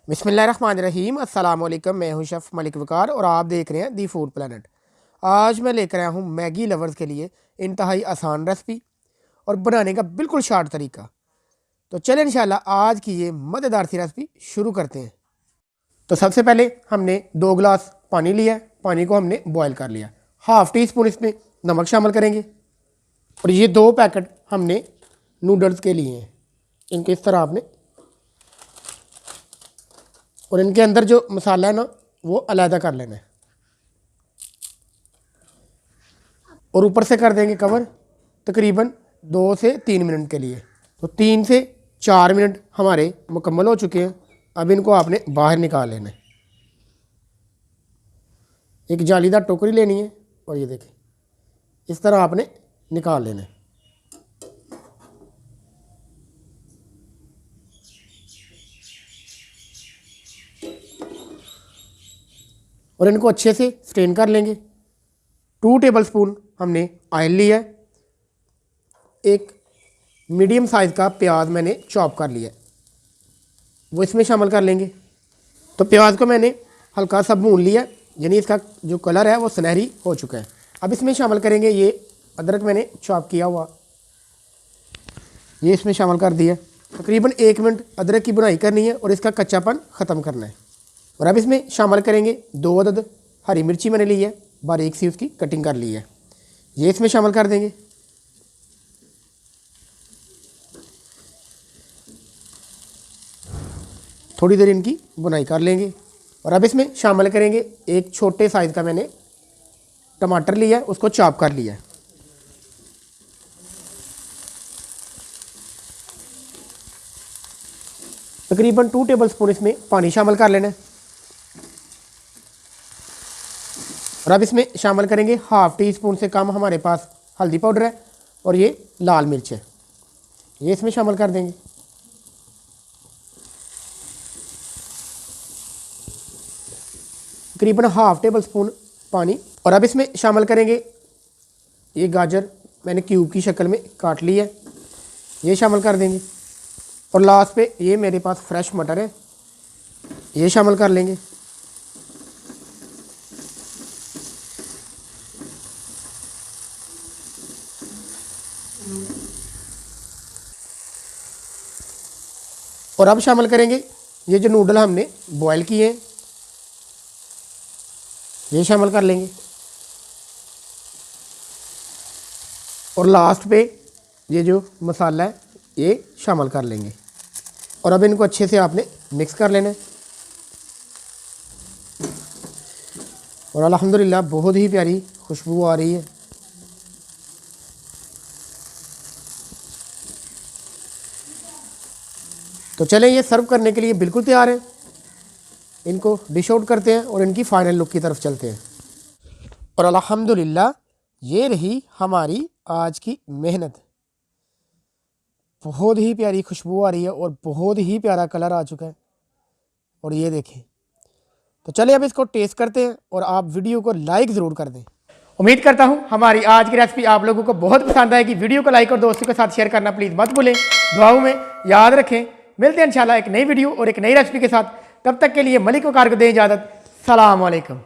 बिस्मिल्लाहिर्रहमानिर्रहीम। अस्सलाम वालेकुम। मैं हूं शेफ़ मलिक वकार और आप देख रहे हैं दी फूड प्लेनेट। आज मैं लेकर आया हूं मैगी लवर्स के लिए इंतहाई आसान रेसिपी और बनाने का बिल्कुल शार्ट तरीका। तो चलें इंशाल्लाह आज की ये मज़ेदार सी रेसिपी शुरू करते हैं। तो सबसे पहले हमने 2 गिलास पानी लिया। पानी को हमने बॉयल कर लिया। हाफ़ टी स्पून इसमें नमक शामिल करेंगे और ये 2 पैकेट हमने नूडल्स के लिए हैं। इनके इस तरह आपने और इनके अंदर जो मसाला है ना वो अलहदा कर लेना है और ऊपर से कर देंगे कवर तकरीबन 2 से 3 मिनट के लिए। तो 3 से 4 मिनट हमारे मुकम्मल हो चुके हैं। अब इनको आपने बाहर निकाल लेना है। एक जालीदार टोकरी लेनी है और ये देखें इस तरह आपने निकाल लेना है। और इनको अच्छे से स्ट्रेन कर लेंगे। 2 टेबल स्पून हमने ऑयल लिया है। एक मीडियम साइज़ का प्याज मैंने चॉप कर लिया है, वो इसमें शामिल कर लेंगे। तो प्याज को मैंने हल्का सा भून लिया, यानी इसका जो कलर है वो सुनहरी हो चुका है। अब इसमें शामिल करेंगे ये अदरक मैंने चॉप किया हुआ, ये इसमें शामिल कर दिया। तकरीबन 1 मिनट अदरक की बुनाई करनी है और इसका कच्चापन ख़त्म करना है। और अब इसमें शामिल करेंगे 2 अदद हरी मिर्ची मैंने ली है, बारीक सी उसकी कटिंग कर ली है, ये इसमें शामिल कर देंगे। थोड़ी देर इनकी बुनाई कर लेंगे। और अब इसमें शामिल करेंगे एक छोटे साइज़ का मैंने टमाटर लिया है, उसको चॉप कर लिया है। तकरीबन 2 टेबल स्पून इसमें पानी शामिल कर लेना है। और अब इसमें शामिल करेंगे हाफ़ टी स्पून से कम हमारे पास हल्दी पाउडर है और ये लाल मिर्च है, ये इसमें शामिल कर देंगे। तकरीबन हाफ़ टेबल स्पून पानी। और अब इसमें शामिल करेंगे ये गाजर मैंने क्यूब की शक्ल में काट ली है, ये शामिल कर देंगे। और लास्ट पे ये मेरे पास फ्रेश मटर है, ये शामिल कर लेंगे। और अब शामिल करेंगे ये जो नूडल हमने बॉयल किए हैं, ये शामिल कर लेंगे। और लास्ट पे ये जो मसाला है ये शामिल कर लेंगे। और अब इनको अच्छे से आपने मिक्स कर लेना है। और अल्हम्दुलिल्लाह बहुत ही प्यारी खुशबू आ रही है। तो चलें ये सर्व करने के लिए बिल्कुल तैयार है। इनको डिश आउट करते हैं और इनकी फ़ाइनल लुक की तरफ चलते हैं। और अल्हम्दुलिल्लाह ये रही हमारी आज की मेहनत। बहुत ही प्यारी खुशबू आ रही है और बहुत ही प्यारा कलर आ चुका है। और ये देखें। तो चलिए अब इसको टेस्ट करते हैं और आप वीडियो को लाइक ज़रूर कर दें। उम्मीद करता हूँ हमारी आज की रेसिपी आप लोगों को बहुत पसंद आएगी। वीडियो को लाइक और दोस्तों के साथ शेयर करना प्लीज़ मत भूलें। दुआओं में याद रखें। मिलते हैं इंशाल्लाह एक नई वीडियो और एक नई रेसिपी के साथ। तब तक के लिए मलिक वकार को दें इजाज़त। सलाम अलैकुम।